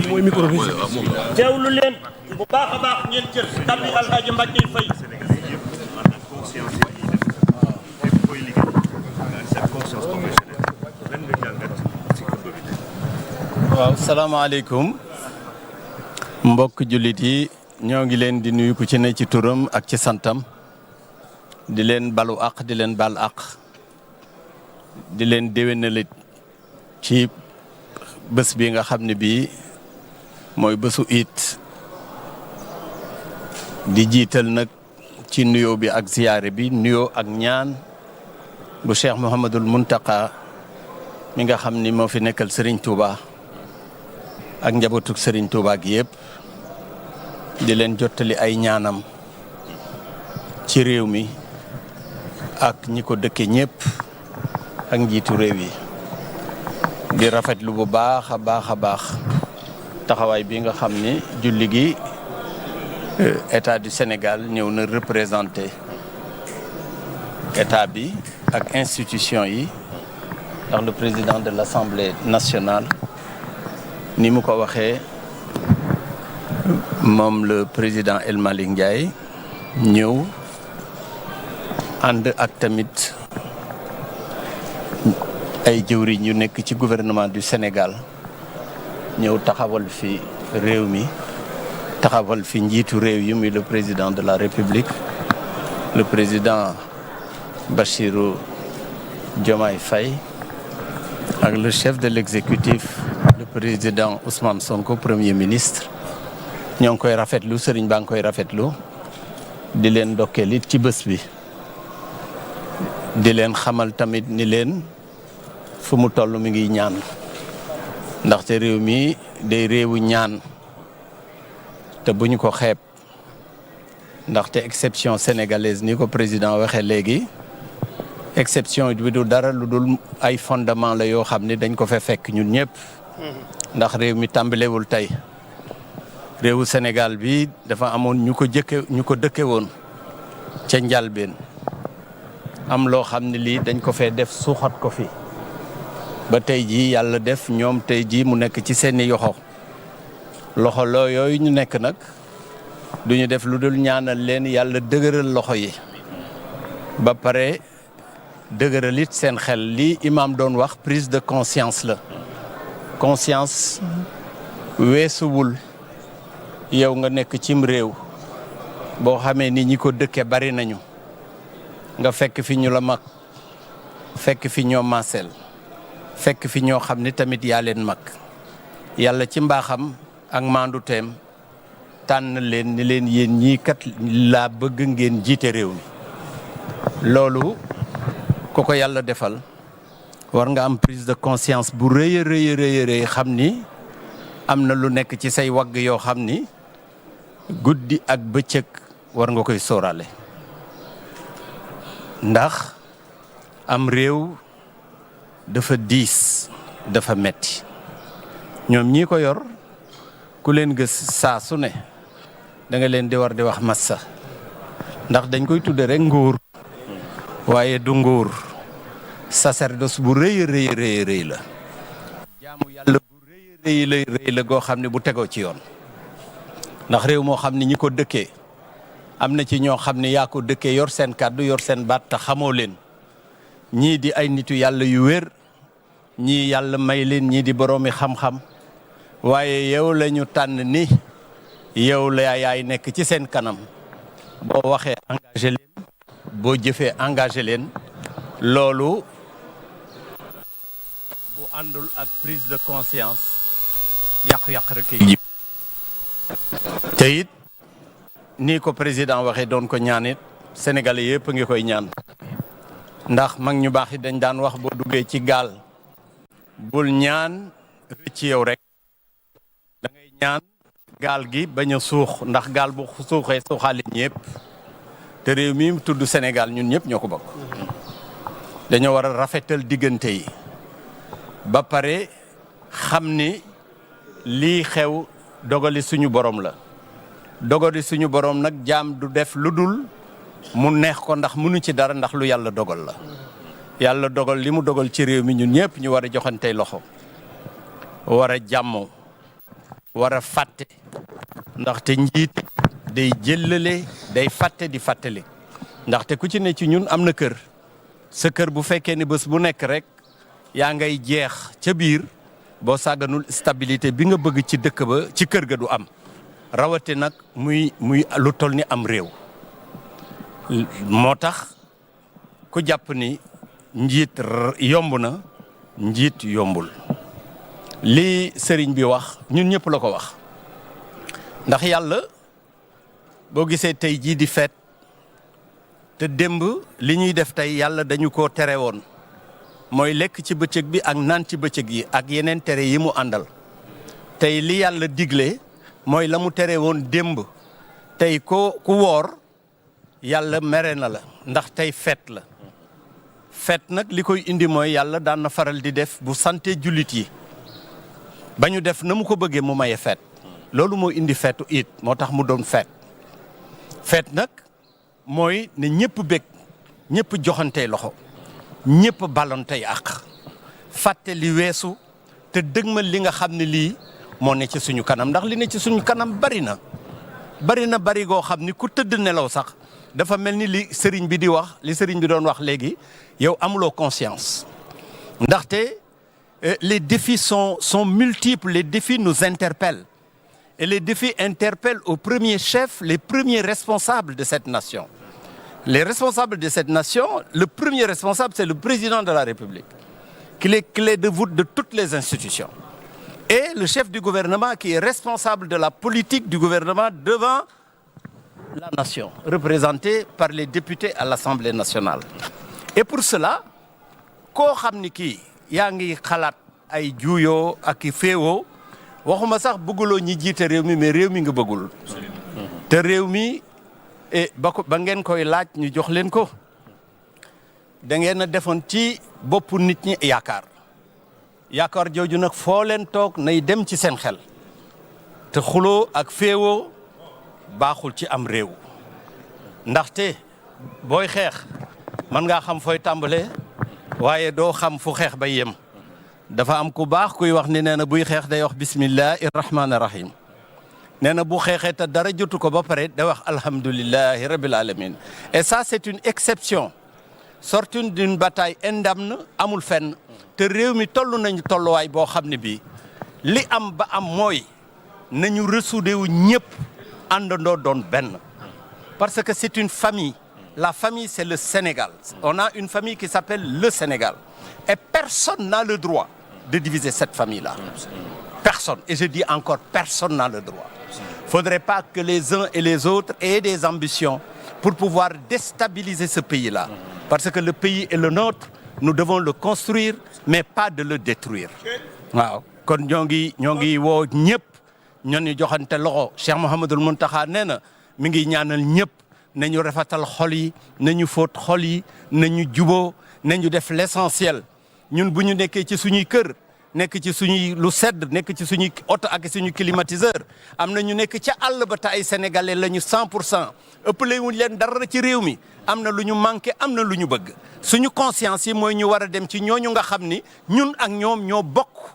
mooy micro bi. teewlu leen bu baax a baax ngeen jël kàddu Alxaaji Mbàkke Fay. waaw salaamaaleykum mbokk jullit yi ñoo ngi leen di nuyu ku ci ne ci turam ak ci santam di leen balu àq di leen bal àq di leen déwénale ci bés bi nga xam ne bii mooy bésu it di jiital nag ci nuyoo bi ak ziyaare bi nuyoo ak ñaan bu Cheikh Mouhamadul Muntaka mi nga xam ni moo fi nekkal Serigne Touba ak njabootuk Serigne Touba gi yëpp di leen jottali ay ñaanam ci réew mi ak ñi ko dëkke ñëpp ak njiitu réew yi di rafetlu bu baax a baax taxawaay bi nga xam ni julli gi état du Sénégal ñëw na représenté état bi ak institution yi ndax le président de l'Assemblée nationale ni mu ko waxee moom le président El Malick Ndiaye ñëw ànd ak tamit ay jëwriñ yu nekk ci gouvernement du Sénégal ñëw taxawal fi réew mi taxawal fi njiitu réew yi muy le président de la République le président Bassirou Diomaye Faye ak le chef de l'exécutif le président Ousmane Sonko premier ministre ñoo ngi koy rafetlu sëriñ baa ngi koy rafetlu di leen ndokkeel it ci bés bi di leen xamal tamit ni leen fu mu toll mi ngi ñaan ndaxte réew mi day réewu ñaan te bu ñu ko xeeb ndaxte exception sénégalaise ni ko président waxee léegi exception bi du dara lu dul ay fondement la yoo xam ne dañ ko fa fekk ñun ñëpp ndax réew mi tàmbalewul tey réewu Sénégal bi dafa amoon ñu ko dëkke woon ca njalbeen am loo xam ne lii dañ ko fee def suuxat ko fi ba tey jii yàlla def ñoom tey jii mu nekk ci seeni yoxo loxo loo yooyu ñu nekk nag duñu def lu dul ñaanal leen yàlla dëgëral loxo yi ba pare dëgëral it seen xel lii imaam doon wax prise de conscience la conscience weesuwul yow nga nekk cim réew boo xamee ni ñi ko dëkke bari nañu nga fekk fi ñu la mag fekk fi ñoo maaseel fekk fi ñoo xam ni tamit yaa leen mag yàlla ci mbaaxam ak maanduteem tànn leen ni leen yéen ñii kat laa bëgg ngeen jiite réew mi loolu ku ko yàlla defal war nga am prise de conscience bu rëy a rëy xam ni am na lu nekk ci say wagg yoo xam ni guddi ak bëccëg war nga koy sóoraale ndax am réew dafa diis dafa metti ñoom ñii ko yor ku leen gës saa su ne da nga leen di war di wax massa ndax dañ koy tudde rek nguur waaye du nguur sacerdoce bu rëy la jaamu yàlla bu rëy la goo xam ne bu tegoo ci yoon ndax réew moo xam ne ñi ko dëkkee am na ci ñoo xam ne yaa ko dëkkee yor seen kàddu yor seen baat te xamoo leen ñii di ay nitu yàlla yu wér ñii yàlla may leen ñii di boroomi xam-xam waaye yow la ñu tànn ni yow la yaay nekk ci seen kanam boo waxee engagé leen boo jëfee engagé leen loolu bu àndul ak prise de conscience yàqu-yàq rek yi te it nii ko président waxee doon ko ñaan it sénégalais yëpp a ngi koy ñaan ndax mag ñu baax it dañ daan wax boo duggee ci gaal bul ñaan rëcc yow rek da ngay ñaan gaal gi bañ a suux ndax gaal bu suuxee suuxaale ñëpp te réew mi tudd Sénégal ñun ñëpp ñoo ko bokk dañoo war a rafetal diggante yi ba pare xam ni lii xew dogali suñu borom la dogali suñu borom nag jaam du def lu dul mu neex ko ndax mënu ci dara ndax lu yàlla dogal la yàlla dogal li mu dogal ci réew mi ñun ñëpp ñu war a joxantey loxo war a jàmmoo war a fàtte ndaxte njiit day jëllale day fàtte di fàttali ndaxte ku ci ne ci ñun am na kër sa kër bu fekkee ni bés bu nekk rek yaa ngay jeex ca biir boo sàgganul stabilité bi nga bëgg ci dëkk ba ci kër ga du am rawate nag muy lu toll ni am réew moo tax ku jàpp ni njiit yomb na njiit yombul li sëriñ bi wax ñun ñëpp la ko wax ndax yàlla boo gisee tey jii di feet te démb li ñuy def tey yàlla dañu ko tere woon mooy lekk ci bëccëg bi ak naan ci bëccëg yi ak yeneen tere yi mu àndal tey li yàlla digle mooy la mu tere woon démb tey ku woor yàlla mere na la ndax tey feet la feet nag li koy indi mooy yàlla daan na faral di def bu sante jullit yi ba ñu def na mu ko bëggee mu maye feet loolu moo indi feetu it moo tax mu doon feet nag mooy ne ñëpp bég ñëpp joxantey loxo ñëpp balontey àq fàtte li weesu te dëgmal li nga xam ne lii moo ne ci suñu kanam ndax li ne ci suñu kanam bari na bari goo xam ni ku tëdd nelaw sax dafa mel ni li sëriñ bi di wax li sëriñ bi doon wax léegi yow amuloo conscience ndaxte les défis sont multiples, les défis nous interpellent. Et les défis interpellent au premier chef les premiers responsables de cette nation. Les responsables de cette nation, le premier responsable, c'est le président de la République, qui est clé de voûte de toutes les institutions. Et le chef du gouvernement qui est responsable de la politique du gouvernement devant la nation, représentée par les députés à l'Assemblée nationale. Et pour cela, koo xam ni kii yaa ngi xalaat ay juuyoo ak i féewoo waxuma sax bëgguloo ñi jiite réew mi mais réew mi nga bëggul te réew mi ba ngeen koy laaj ñu jox leen ko da ngeen a defoon ci boppu nit ñi yaakaar jooju nag foo leen toog nay dem ci seen xel te xuloo ak féewoo baaxul ci am réew ndaxte booy xeex mën ngaa xam fooy tàmbalee waaye doo xam fu xeex ba yem dafa am ku baax kuy wax ni nee na buy xeex day wax bismillahi rahmaani rahim nee na bu xeexee te dara jotu ko ba pare day wax alhamdulillahi rabbil alamin et ça c'est une exception sortie d'une bataille indemne amul fenn te réew mi toll nañu tolluwaay boo xam ne bii li am ba am mooy nañu ressouder wu ñëpp àndandoo doon benn parce que c'est une famille. La famille, c'est le Sénégal. On a une famille qui s'appelle le Sénégal. Et personne n'a le droit de diviser cette famille-là. Personne. Et je dis encore, personne n'a le droit. Il ne faudrait pas que les uns et les autres aient des ambitions pour pouvoir déstabiliser ce pays-là. Parce que le pays est le nôtre, nous devons le construire, mais pas de le détruire. Waaw kon ñoo ngi woo ñëpp ñoo ñu joxante loxo Cheikh Mouhamadoul Mountakha nee na mi ngi ñaanal ñëpp. nañu rafetal xol yi nañu fóot xol yi nañu juboo nañu def l'essentiel ñun bu ñu nekkee ci suñuy kër nekk ci suñuy lu sedd nekk ci suñuy oto ak suñu climatiseur am na ñu nekk ca àll ba te ay sénégalais lañu 100% ëppale wuñ leen dara ci réew mi am na lu ñu manqué am na lu ñu bëgg suñu conscience yi mooy ñu war a dem ci ñooñu nga xam ni ñun ak ñoom ñoo bokk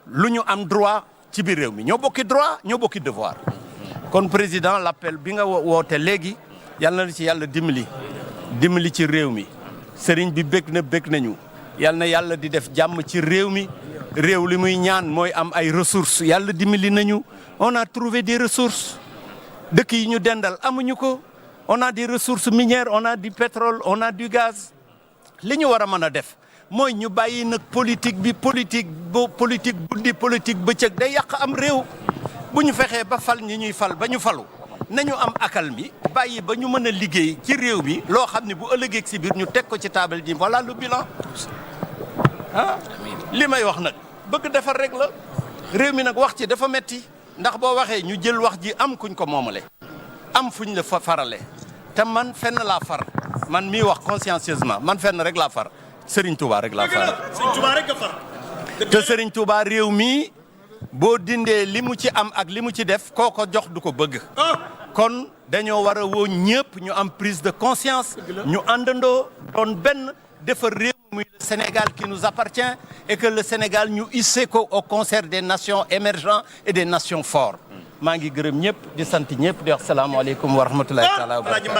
lu ñu am droit ci biir réew mi ñoo bokki droit ñoo bokki devoir kon président l'appel bi nga woote léegi yàlla na ci yàlla dimbali ci réew mi sëriñ bi bég nañu yàlla na yàlla di def jàmm ci réew mi réew li muy ñaan mooy am ay ressources yàlla dimbali nañu on a trouvé des ressources dëkk yi ñu dendal amuñu ko on a des ressources minières on a du pétrole on a du gaz li ñu war a mën a def mooy ñu bàyyi nag politique guddi politique bëccëg day yàq am réew bu ñu fexee ba fal ñi ñuy fal ba ñu falu nañu am akal mi bàyyi ba ñu mën a liggéey ci réew mi loo xam ne bu ëllëgee si biir ñu teg ko ci table ji voilà le bilan li may wax nag bëgg defar rek la réew mi nag wax ci dafa metti ndax boo waxee ñu jël wax ji am kuñ ko moomale am fuñ la farale te man fenn laa far man mii wax consciencieusement man fenn rek laa far Serigne Touba rek laa far Serigne Touba rek a far te Serigne Touba réew mi boo dindee li mu ci am ak li mu ci def koo ko jox du ko bëgg kon dañoo war a woo ñëpp ñu am prise de conscience ñu àndandoo doon benn defar réew muy le Sénégal qui nous appartient et que le Sénégal ñu hissé ko au concert des nations émergentes et des nations fortes maa ngi gërëm ñëpp di sant ñëpp di wax salaamaaleykum wa rahmatulahi taala wa barakatuh